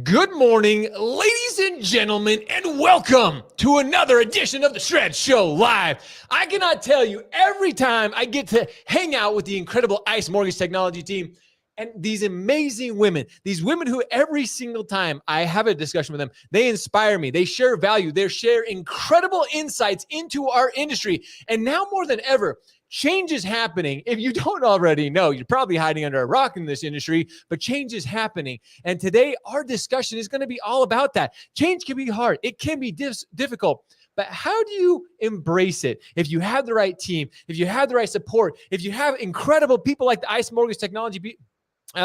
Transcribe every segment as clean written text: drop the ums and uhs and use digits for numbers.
Good morning, ladies and gentlemen, and welcome to another edition of the Shred Show Live. I cannot tell you, every time I get to hang out with the incredible ICE Mortgage Technology team and these amazing women, these women who every single time I have a discussion with them, they inspire me, they share value, they share incredible insights into our industry. And now more than ever, change is happening. If you don't already know, you're probably hiding under a rock in this industry, but change is happening. And today, our discussion is going to be all about that. Change can be hard. It can be difficult. But how do you embrace it? If you have the right team, if you have the right support, if you have incredible people like the ICE Mortgage Technology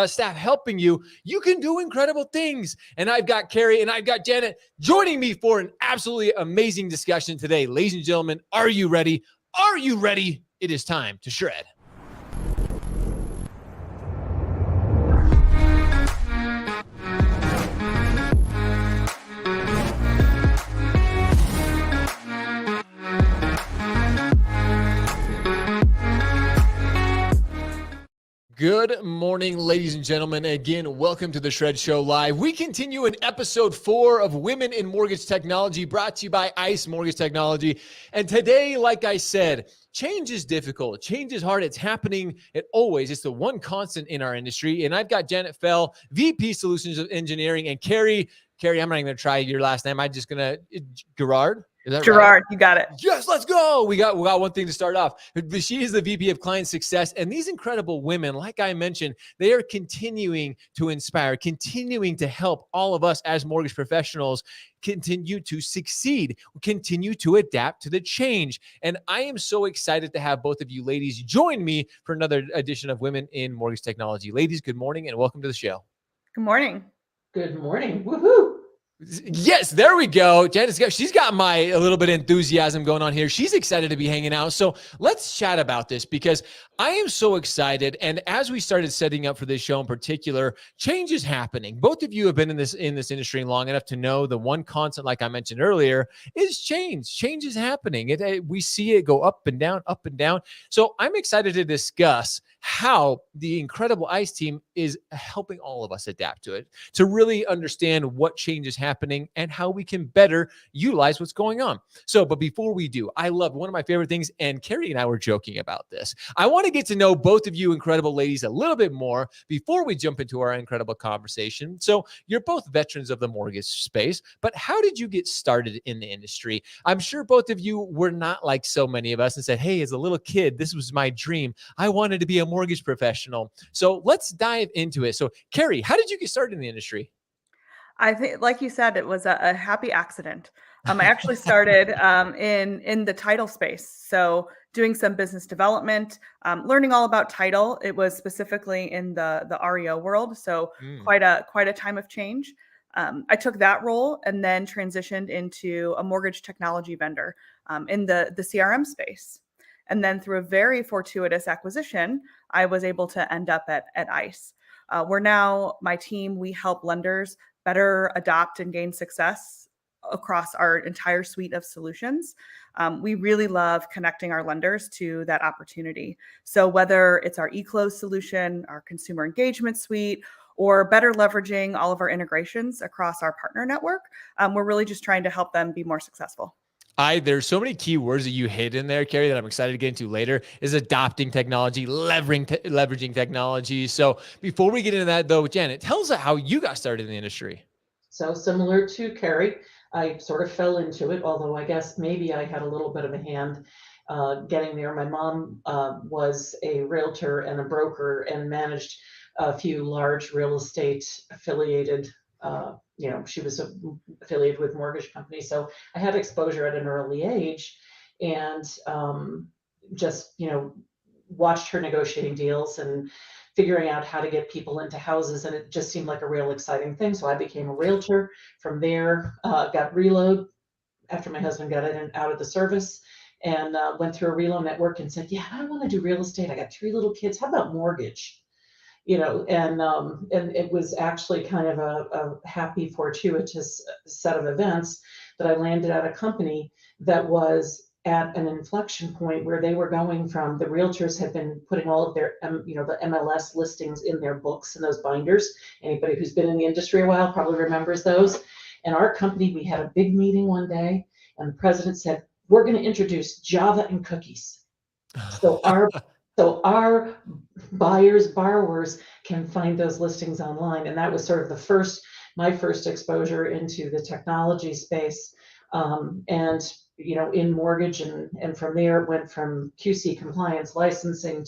staff helping you, you can do incredible things. And I've got Kerri and I've got Janet joining me for an absolutely amazing discussion today. Ladies and gentlemen, are you ready? Are you ready? It is time to shred. Good morning, ladies and gentlemen. Again, welcome to the Shred Show Live. We continue in episode 4 of Women in Mortgage Technology, brought to you by ICE Mortgage Technology. And today, like I said, change is difficult. Change is hard. It's happening. It's the one constant in our industry. And I've got Janet Fell, VP Solutions of Engineering, and Kerri, I'm not even going to try your last name. I'm just going to, Girouard. Is that Girouard, right? You got it. Yes, let's go. We got one thing to start off. She is the VP of Client Success. And these incredible women, like I mentioned, they are continuing to inspire, continuing to help all of us as mortgage professionals continue to succeed, continue to adapt to the change. And I am so excited to have both of you ladies join me for another edition of Women in Mortgage Technology. Ladies, good morning and welcome to the show. Good morning. Good morning. Woohoo. Yes, there we go. She's got a little bit of enthusiasm going on here. She's excited to be hanging out. So let's chat about this because I am so excited. And as we started setting up for this show in particular, change is happening. Both of you have been in this industry long enough to know the one constant, like I mentioned earlier, is change. Change is happening. We see it go up and down, up and down. So I'm excited to discuss how the incredible ICE team is helping all of us adapt to it, to really understand what change is happening and how we can better utilize what's going on. So, but before we do, I love one of my favorite things, and Kerri and I were joking about this. I want to get to know both of you incredible ladies a little bit more before we jump into our incredible conversation. So you're both veterans of the mortgage space, but how did you get started in the industry? I'm sure both of you were not like so many of us and said, hey, as a little kid, this was my dream. I wanted to be a mortgage professional. So let's dive into it. So Kerri, how did you get started in the industry? I think, like you said, it was a happy accident. I actually started in the title space. So doing some business development, learning all about title. It was specifically in the REO world. So quite a time of change. I took that role and then transitioned into a mortgage technology vendor in the CRM space. And then through a very fortuitous acquisition, I was able to end up at ICE. We're now, my team, we help lenders better adopt and gain success across our entire suite of solutions. We really love connecting our lenders to that opportunity. So whether it's our eClose solution, our consumer engagement suite, or better leveraging all of our integrations across our partner network, we're really just trying to help them be more successful. There's so many key words that you hit in there, Kerri, that I'm excited to get into later, is adopting technology, leveraging technology. So before we get into that though, Janet, tell us how you got started in the industry. So similar to Kerri, I sort of fell into it, although I guess maybe I had a little bit of a hand getting there. My mom was a realtor and a broker and managed a few large real estate affiliated she was affiliated with mortgage companies. So I had exposure at an early age and just, watched her negotiating deals and figuring out how to get people into houses. And it just seemed like a real exciting thing. So I became a realtor. From there, got reload after my husband got in and out of the service and went through a reload network and said, yeah, I don't want to do real estate. I got 3 little kids. How about mortgage? And it was actually kind of a happy, fortuitous set of events that I landed at a company that was at an inflection point where they were going from, the realtors had been putting all of their, the MLS listings in their books and those binders. Anybody who's been in the industry a while probably remembers those. And our company, we had a big meeting one day, and the president said, we're going to introduce Java and cookies. So our buyers, borrowers can find those listings online. And that was sort of my first exposure into the technology space. And in mortgage, and from there it went from QC compliance licensing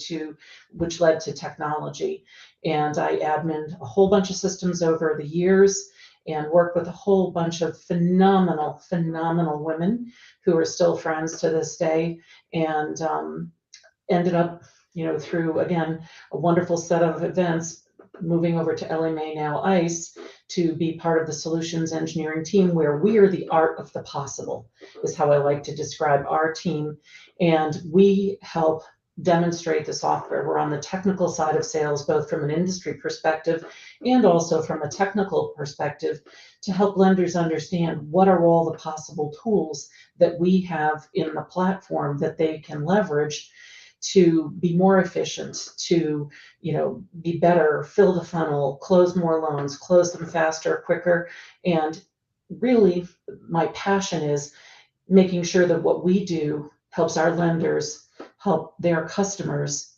which led to technology. And I admined a whole bunch of systems over the years and worked with a whole bunch of phenomenal women who are still friends to this day. And ended up, through, again, a wonderful set of events, moving over to LMA, now ICE, to be part of the solutions engineering team, where we are the art of the possible, is how I like to describe our team. And we help demonstrate the software. We're on the technical side of sales, both from an industry perspective and also from a technical perspective, to help lenders understand what are all the possible tools that we have in the platform that they can leverage to be more efficient, to be better, fill the funnel, close more loans, close them faster, quicker. And really, my passion is making sure that what we do helps our lenders help their customers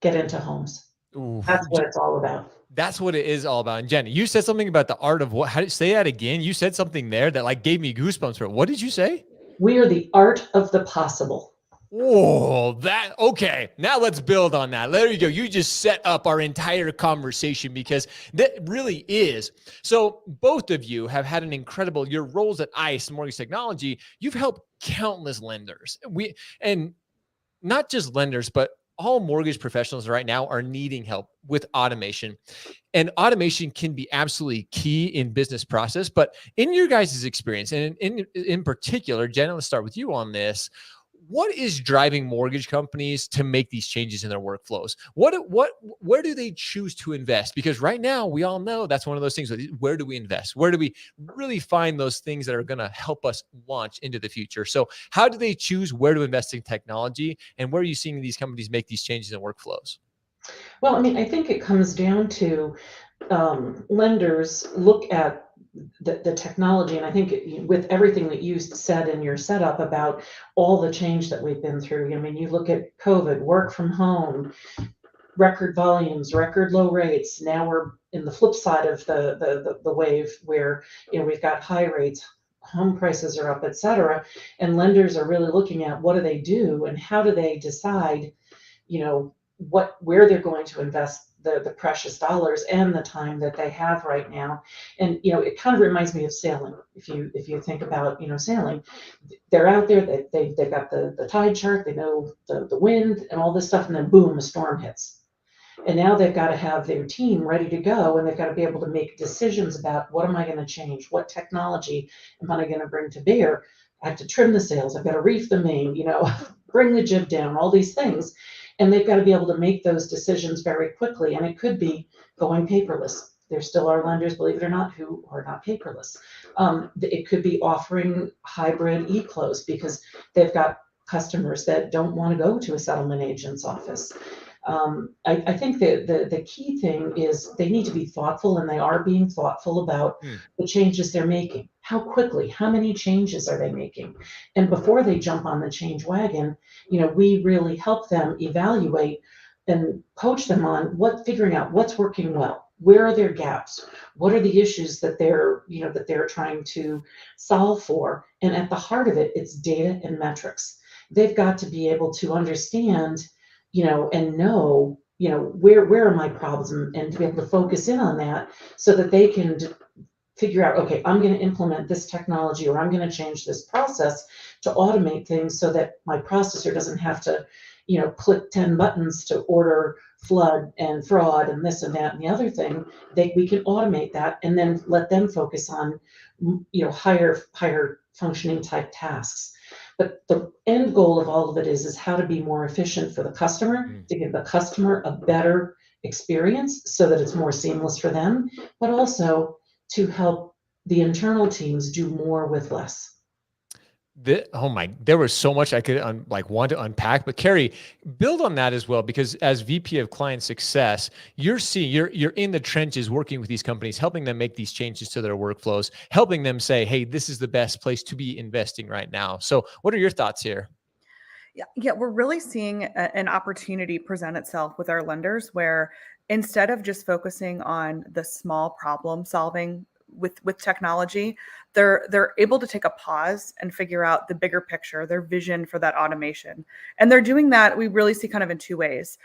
get into homes. Ooh, that's what it's all about. That's what it is all about. And Jen, you said something about the art of what? How did you say that again? You said something there that gave me goosebumps. For it. What did you say? We are the art of the possible. Oh, okay. Now let's build on that. There you go. You just set up our entire conversation, because that really is. So both of you have had an incredible, your roles at ICE, Mortgage Technology, you've helped countless lenders. And not just lenders, but all mortgage professionals right now are needing help with automation. And automation can be absolutely key in business process. But in your guys' experience, and in particular, Jen, let's start with you on this. What is driving mortgage companies to make these changes in their workflows? Where do they choose to invest? Because right now, we all know that's one of those things. Where do we invest? Where do we really find those things that are going to help us launch into the future? So how do they choose where to invest in technology, and where are you seeing these companies make these changes in workflows? Well, I think it comes down to lenders look at the technology, and I think with everything that you said in your setup about all the change that we've been through, you look at COVID, work from home, record volumes, record low rates. Now we're in the flip side of the wave, where we've got high rates, home prices are up, et cetera, and lenders are really looking at what do they do and how do they decide, where they're going to invest the precious dollars and the time that they have right now. And it kind of reminds me of sailing. If you think about sailing, they're out there, they've got the tide chart, they know the wind and all this stuff, and then boom, a storm hits. And now they've got to have their team ready to go, and they've got to be able to make decisions about, what am I going to change? What technology am I going to bring to bear? I have to trim the sails, I've got to reef the main, bring the jib down, all these things. And they've got to be able to make those decisions very quickly. And it could be going paperless. There still are lenders, believe it or not, who are not paperless. It could be offering hybrid e-close, because they've got customers that don't want to go to a settlement agent's office. I think that the key thing is they need to be thoughtful, and they are being thoughtful about the changes they're making. How quickly, how many changes are they making? And before they jump on the change wagon, we really help them evaluate and coach them on figuring out what's working well. Where are their gaps? What are the issues that they're trying to solve for? And at the heart of it, it's data and metrics. They've got to be able to understand and know, where are my problems, and to be able to focus in on that, so that they can figure out, okay, I'm going to implement this technology, or I'm going to change this process to automate things, so that my processor doesn't have to, click 10 buttons to order flood and fraud and this and that and the other thing. We can automate that, and then let them focus on, higher functioning type tasks. But the end goal of all of it is how to be more efficient for the customer, to give the customer a better experience so that it's more seamless for them, but also to help the internal teams do more with less. There was so much I could want to unpack, but Kerri, build on that as well, because as VP of Client Success, you're in the trenches working with these companies, helping them make these changes to their workflows, helping them say, hey, this is the best place to be investing right now. So what are your thoughts here? Yeah, we're really seeing an opportunity present itself with our lenders where instead of just focusing on the small problem solving with technology, they're able to take a pause and figure out the bigger picture, their vision for that automation. And they're doing that, we really see kind of in two ways.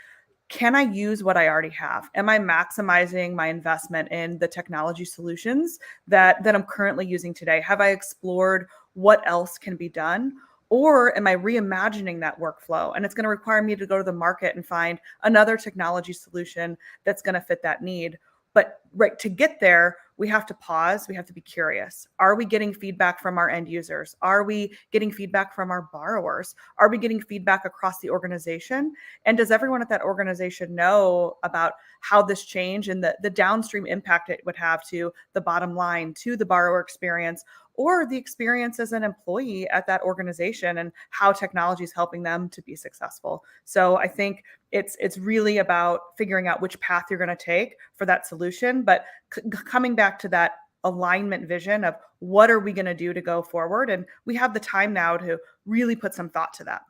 Can I use what I already have? Am I maximizing my investment in the technology solutions that I'm currently using today? Have I explored what else can be done? Or am I reimagining that workflow? And it's going to require me to go to the market and find another technology solution that's going to fit that need. But right to get there, we have to pause. We have to be curious. Are we getting feedback from our end users? Are we getting feedback from our borrowers? Are we getting feedback across the organization? And does everyone at that organization know about how this change and the downstream impact it would have to the bottom line, to the borrower experience, or the experience as an employee at that organization and how technology is helping them to be successful? So I think it's really about figuring out which path you're going to take for that solution, but coming back to that alignment vision of what are we going to do to go forward, and we have the time now to really put some thought to that.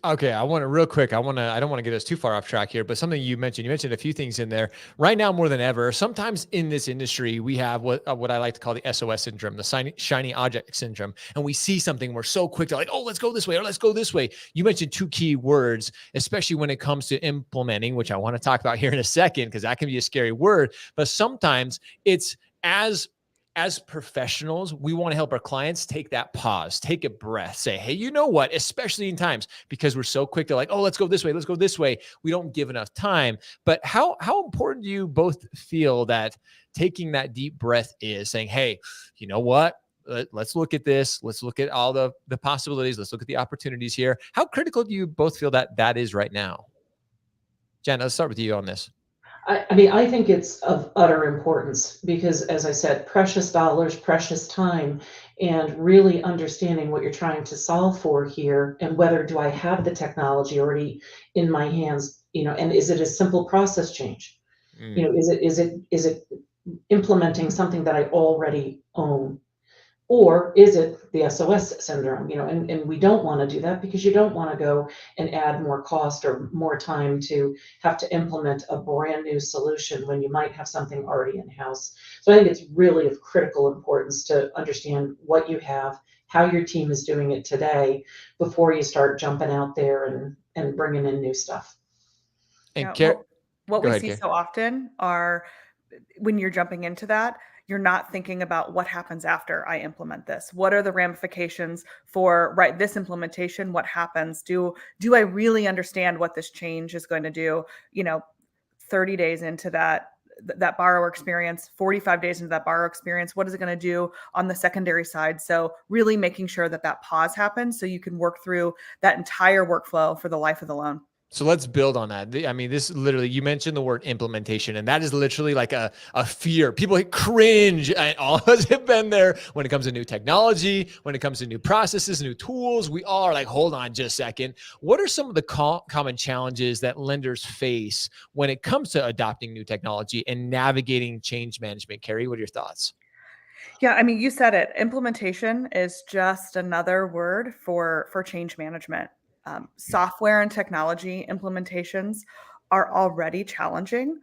Okay, I want to real quick. I don't want to get us too far off track here, but something you mentioned a few things in there right now more than ever. Sometimes in this industry, we have what I like to call the SOS syndrome, the shiny object syndrome. And we see something, we're so quick to like, oh, let's go this way or let's go this way. You mentioned two key words, especially when it comes to implementing, which I want to talk about here in a second, because that can be a scary word. But sometimes it's as professionals, we want to help our clients take that pause, take a breath, say, hey, you know what, especially in times because we're so quick to like, oh, let's go this way. Let's go this way. We don't give enough time. But how important do you both feel that taking that deep breath is, saying, hey, you know what? Let's look at this. Let's look at all the possibilities. Let's look at the opportunities here. How critical do you both feel that is right now? Jen, let's start with you on this. I mean, I think it's of utter importance because, as I said, precious dollars, precious time, and really understanding what you're trying to solve for here and whether do I have the technology already in my hands, and is it a simple process change? Is it implementing something that I already own? Or is it the SOS syndrome? And we don't want to do that because you don't want to go and add more cost or more time to have to implement a brand new solution when you might have something already in house. So I think it's really of critical importance to understand what you have, how your team is doing it today before you start jumping out there and bringing in new stuff. And Yeah, what go we ahead, see Kerri. so often are when you're jumping into that, you're not thinking about what happens after I implement this. What are the ramifications for this implementation? What happens? Do I really understand what this change is going to do? 30 days into that borrower experience, 45 days into that borrower experience, what is it going to do on the secondary side? So really making sure that pause happens so you can work through that entire workflow for the life of the loan. So let's build on that. I mean, this literally, you mentioned the word implementation, and that is literally like a fear. People cringe, and all of us have been there when it comes to new technology, when it comes to new processes, new tools. We all are like, hold on just a second. What are some of the common challenges that lenders face when it comes to adopting new technology and navigating change management? Kerri, what are your thoughts? Yeah, I mean, you said it. Implementation is just another word for change management. Software and technology implementations are already challenging.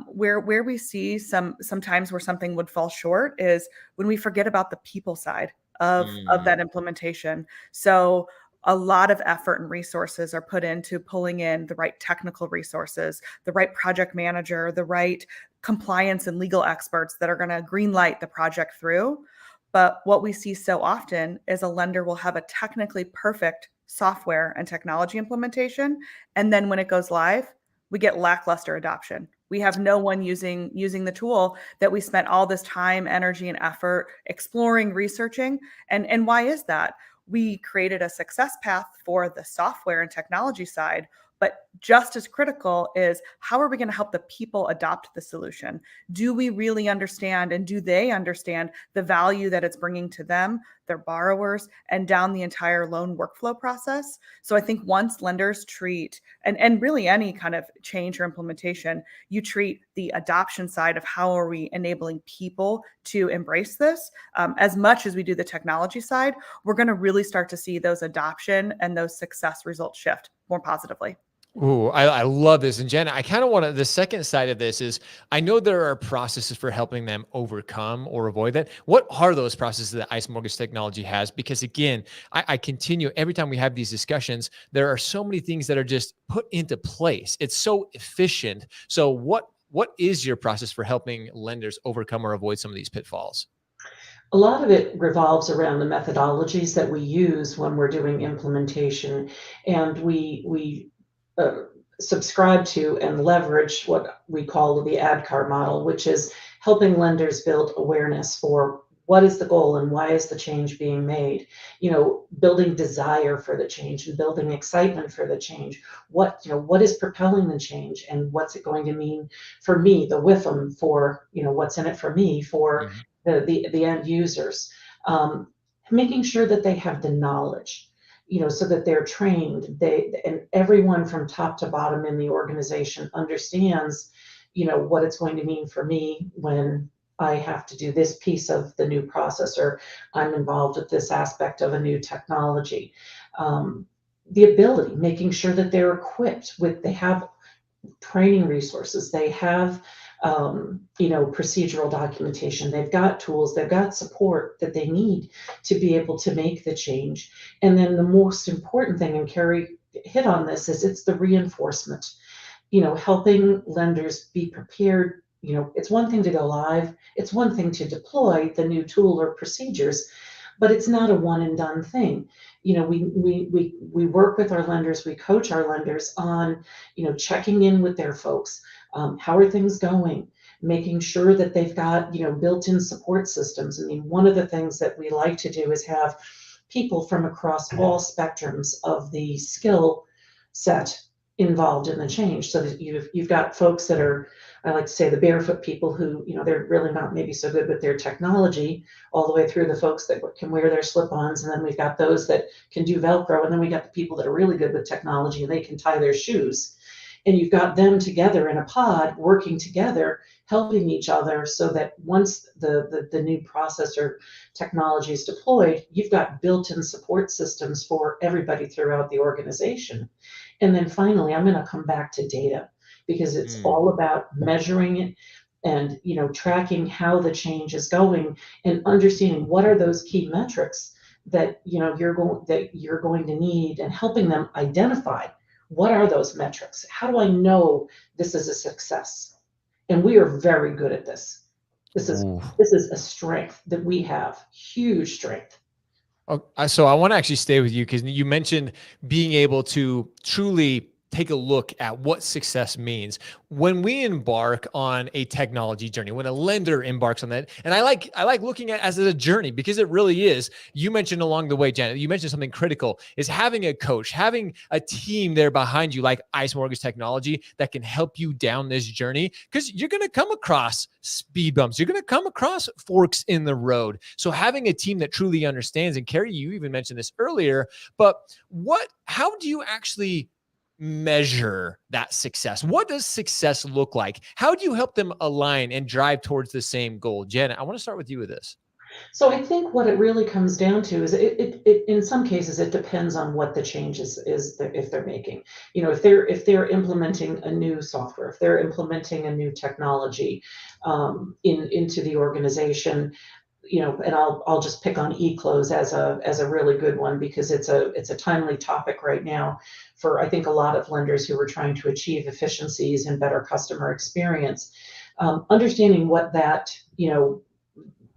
Where we see sometimes where something would fall short is when we forget about the people side of that implementation. So a lot of effort and resources are put into pulling in the right technical resources, the right project manager, the right compliance and legal experts that are going to green light the project through. But what we see so often is a lender will have a technically perfect software and technology implementation. And then when it goes live, we get lackluster adoption. We have no one using the tool that we spent all this time, energy, and effort exploring, researching. And why is that? We created a success path for the software and technology side, but just as critical is how are we going to help the people adopt the solution? Do we really understand, and do they understand the value that it's bringing to them, their borrowers, and down the entire loan workflow process? So I think once lenders treat, and really any kind of change or implementation, you treat the adoption side of how are we enabling people to embrace this, as much as we do the technology side, we're going to really start to see those adoption and those success results shift more positively. Ooh, I love this. And Jenna, I kind of want to, the second side of this is, I know there are processes for helping them overcome or avoid that. What are those processes that ICE Mortgage Technology has? Because again, I continue, every time we have these discussions, there are so many things that are just put into place. It's so efficient. So what is your process for helping lenders overcome or avoid some of these pitfalls? A lot of it revolves around the methodologies that we use when we're doing implementation, and we uh, subscribe to and leverage what we call the ADKAR model, which is helping lenders build awareness for what is the goal and why is the change being made. Building desire for the change and building excitement for the change. What is propelling the change, and what's it going to mean for me, the WIFM, for what's in it for me, for Mhm. the end users. Making sure that they have the knowledge, so that they're trained, and everyone from top to bottom in the organization understands, what it's going to mean for me when I have to do this piece of the new process, or I'm involved with this aspect of a new technology. The ability, making sure that they're equipped with, they have training resources, they have procedural documentation, they've got tools, they've got support that they need to be able to make the change. And then the most important thing, and Kerri hit on this, is it's the reinforcement. Helping lenders be prepared. It's one thing to go live, it's one thing to deploy the new tool or procedures, but it's not a one and done thing. We work with our lenders, we coach our lenders on, checking in with their folks. How are things going? Making sure that they've got, built-in support systems. I mean, one of the things that we like to do is have people from across all spectrums of the skill set involved in the change, so that you've got folks that are, I like to say, the barefoot people who, they're really not maybe so good with their technology, all the way through the folks that can wear their slip-ons, and then we've got those that can do Velcro, and then we got the people that are really good with technology and they can tie their shoes. And you've got them together in a pod, working together, helping each other, so that once the new process or technology is deployed, you've got built-in support systems for everybody throughout the organization. And then finally, I'm going to come back to data, because it's all about measuring it and tracking how the change is going, and understanding what are those key metrics that you're going to need, and helping them identify what are those metrics. How do I know this is a success? And we are very good at this. This Ooh. is a strength that we have, huge strength. Oh, so I want to actually stay with you, because you mentioned being able to truly take a look at what success means when we embark on a technology journey, when a lender embarks on that. And I like looking at it as a journey, because it really is. You mentioned along the way, Janet, you mentioned something critical, is having a coach, having a team there behind you, like ICE Mortgage Technology, that can help you down this journey, because you're going to come across speed bumps. You're going to come across forks in the road. So having a team that truly understands, and Kerri, you even mentioned this earlier, but how do you actually measure that success? What does success look like? How do you help them align and drive towards the same goal? Janet, I want to start with you with this. So I think what it really comes down to is, it in some cases it depends on what the change is if they're making. If they're implementing a new software, if they're implementing a new technology into the organization, and I'll just pick on eClose as a really good one, because it's a timely topic right now for, I think, a lot of lenders who are trying to achieve efficiencies and better customer experience. Understanding what that,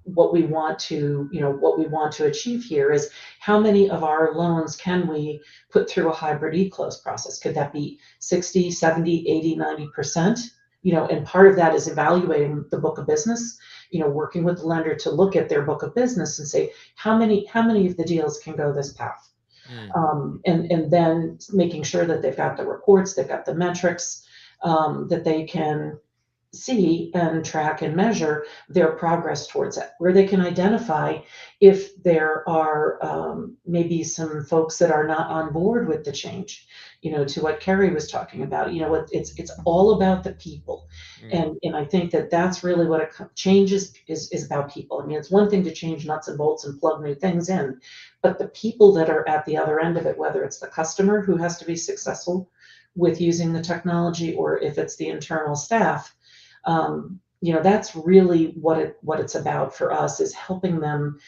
what we want to achieve here is, how many of our loans can we put through a hybrid eClose process? Could that be 60, 70, 80, 90%? And part of that is evaluating the book of business, working with the lender to look at their book of business and say, how many of the deals can go this path? Mm. And then making sure that they've got the reports, they've got the metrics, that they can see and track and measure their progress towards it, where they can identify if there are maybe some folks that are not on board with the change. To what Kerri was talking about, it's all about the people. Mm. And I think that that's really what change is about people. I mean, it's one thing to change nuts and bolts and plug new things in, but the people that are at the other end of it, whether it's the customer who has to be successful with using the technology, or if it's the internal staff, that's really what it's about for us, is helping them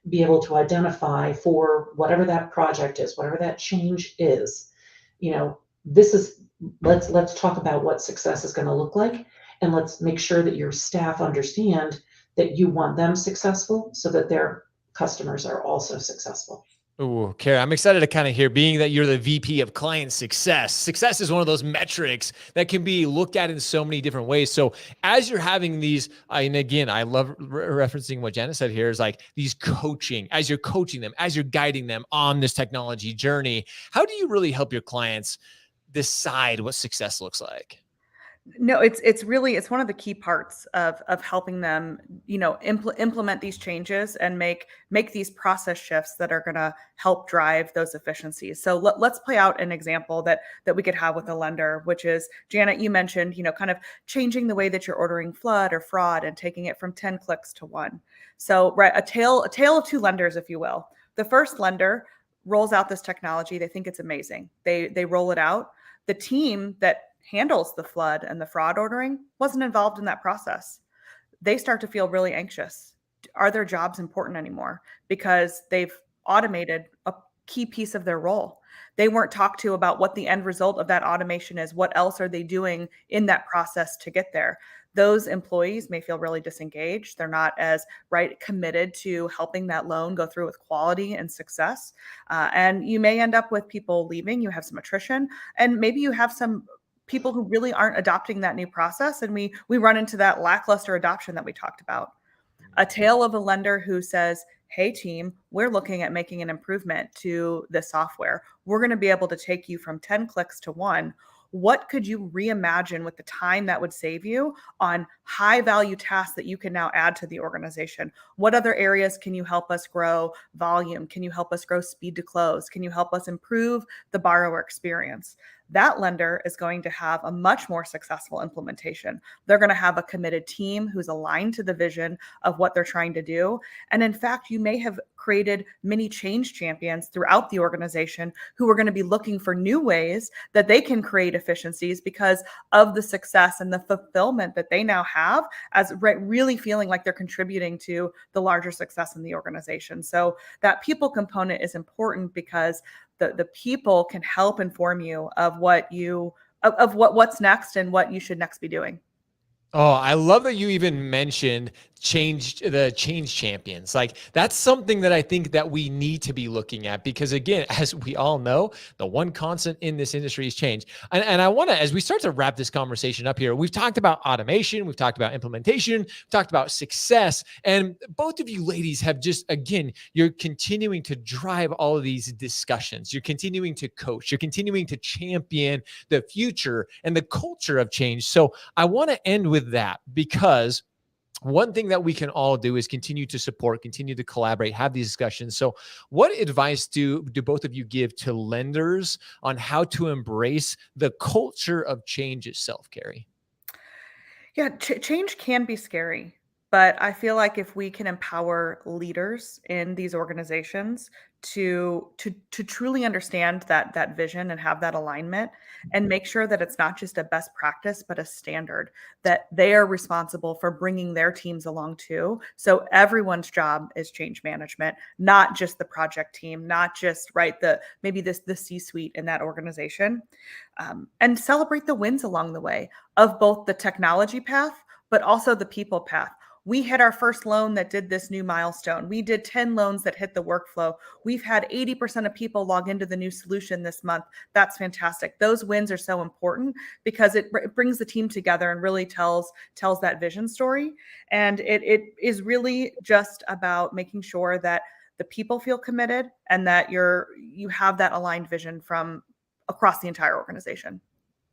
be able to identify for whatever that project is, whatever that change is. This is let's talk about what success is going to look like, and let's make sure that your staff understand that you want them successful so that their customers are also successful. Ooh, Kerri, I'm excited to kind of hear, being that you're the VP of client success. Success is one of those metrics that can be looked at in so many different ways. So as you're having these, and again, I love referencing what Janet said here, is like these coaching, as you're coaching them, as you're guiding them on this technology journey, how do you really help your clients decide what success looks like? No, it's one of the key parts of helping them, implement these changes and make these process shifts that are going to help drive those efficiencies. So let's play out an example that we could have with a lender, which is, Janet, you mentioned, kind of changing the way that you're ordering flood or fraud and taking it from 10 clicks to one. So, right, a tale of two lenders, if you will. The first lender rolls out this technology. They think it's amazing. They roll it out. The team that handles the flood and the fraud ordering wasn't involved in that process. They start to feel really anxious. Are their jobs important anymore? Because they've automated a key piece of their role. They weren't talked to about what the end result of that automation is. What else are they doing in that process to get there? Those employees may feel really disengaged. They're not as committed to helping that loan go through with quality and success. And you may end up with people leaving. You have some attrition, and maybe you have some people who really aren't adopting that new process. And we run into that lackluster adoption that we talked about. A tale of a lender who says, hey team, we're looking at making an improvement to the software. We're going to be able to take you from 10 clicks to one. What could you reimagine with the time that would save you on high value tasks that you can now add to the organization? What other areas can you help us grow volume? Can you help us grow speed to close? Can you help us improve the borrower experience? That lender is going to have a much more successful implementation. They're going to have a committed team who's aligned to the vision of what they're trying to do. And in fact, you may have created many change champions throughout the organization who are going to be looking for new ways that they can create efficiencies because of the success and the fulfillment that they now have, as really feeling like they're contributing to the larger success in the organization. So that people component is important, because the people can help inform you of what's next and what you should next be doing. Oh, I love that you even mentioned change champions. Like, that's something that I think that we need to be looking at, because again, as we all know, the one constant in this industry is change. And I want to, as we start to wrap this conversation up here, we've talked about automation, we've talked about implementation, we've talked about success, and both of you ladies have just, again, you're continuing to drive all of these discussions. You're continuing to coach, you're continuing to champion the future and the culture of change. So I want to end with that, because one thing that we can all do is continue to support, continue to collaborate, have these discussions. So what advice do both of you give to lenders on how to embrace the culture of change itself, Kerri? Yeah, change can be scary, but I feel like if we can empower leaders in these organizations to truly understand that vision and have that alignment, and make sure that it's not just a best practice but a standard, that they are responsible for bringing their teams along too. So everyone's job is change management, not just the project team, not just the C-suite in that organization, and celebrate the wins along the way of both the technology path but also the people path. We hit our first loan that did this new milestone. We did 10 loans that hit the workflow. We've had 80% of people log into the new solution this month. That's fantastic. Those wins are so important because it brings the team together and really tells that vision story. And it is really just about making sure that the people feel committed and that you have that aligned vision from across the entire organization.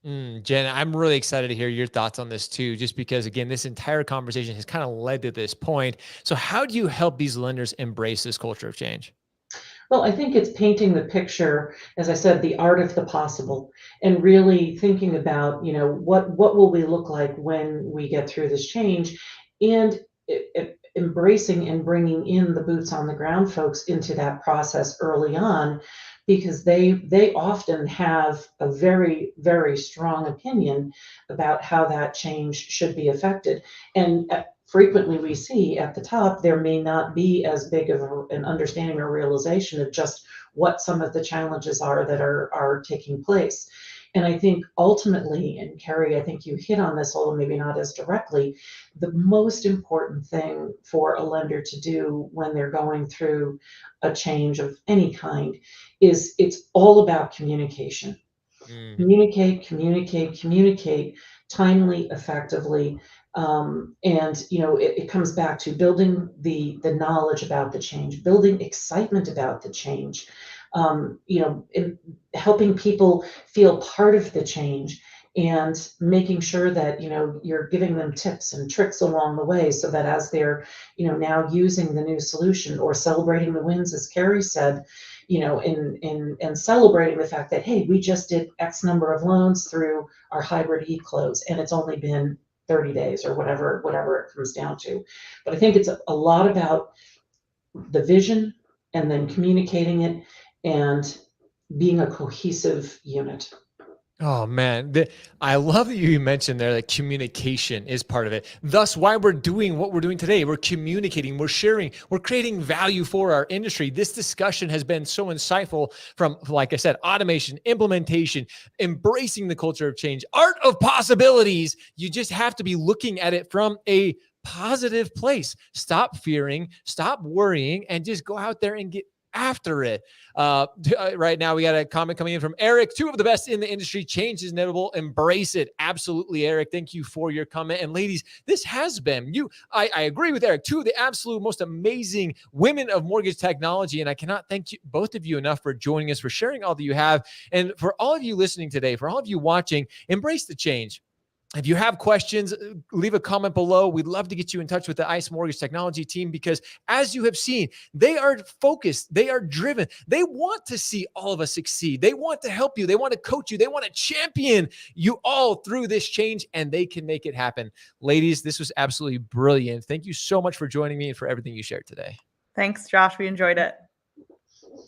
Jen, I'm really excited to hear your thoughts on this too, just because, again, this entire conversation has kind of led to this point. So how do you help these lenders embrace this culture of change? Well, I think it's painting the picture, as I said, the art of the possible, and really thinking about, what will we look like when we get through this change, and embracing and bringing in the boots on the ground folks into that process early on, because they often have a very, very strong opinion about how that change should be affected. And frequently we see at the top, there may not be as big of an understanding or realization of just what some of the challenges are that are taking place. And I think ultimately, and Kerri, I think you hit on this, although maybe not as directly, the most important thing for a lender to do when they're going through a change of any kind is it's all about communication. Communicate, timely, effectively. And it comes back to building the knowledge about the change, building excitement about the change, helping people feel part of the change, and making sure that you're giving them tips and tricks along the way, so that as they're now using the new solution or celebrating the wins, as Kerri said, and celebrating the fact that, hey, we just did X number of loans through our hybrid e-close, and it's only been 30 days or whatever it comes down to. But I think it's a lot about the vision and then communicating it and being a cohesive unit. Oh man, I love that you mentioned there that communication is part of it. Thus, why we're doing what we're doing today. We're communicating, we're sharing, we're creating value for our industry. This discussion has been so insightful, from, like I said, automation, implementation, embracing the culture of change, art of possibilities. You just have to be looking at it from a positive place. Stop fearing, stop worrying, and just go out there and get after it. Right now, we got a comment coming in from Eric. 2 of the best in the industry. Change is inevitable. Embrace it. Absolutely, Eric. Thank you for your comment. And ladies, this has been I agree with Eric. 2 of the absolute most amazing women of mortgage technology. And I cannot thank both of you enough for joining us, for sharing all that you have. And for all of you listening today, for all of you watching, embrace the change. If you have questions, leave a comment below. We'd love to get you in touch with the ICE Mortgage Technology team, because as you have seen, they are focused, they are driven. They want to see all of us succeed. They want to help you. They want to coach you. They want to champion you all through this change, and they can make it happen. Ladies, this was absolutely brilliant. Thank you so much for joining me and for everything you shared today. Thanks, Josh. We enjoyed it.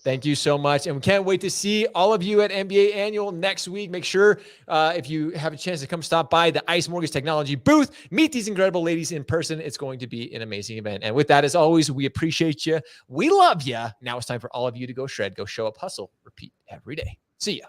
Thank you so much. And we can't wait to see all of you at MBA Annual next week. Make sure if you have a chance to come stop by the ICE Mortgage Technology booth, meet these incredible ladies in person. It's going to be an amazing event. And with that, as always, we appreciate you. We love you. Now it's time for all of you to go shred, go show up, hustle, repeat every day. See ya.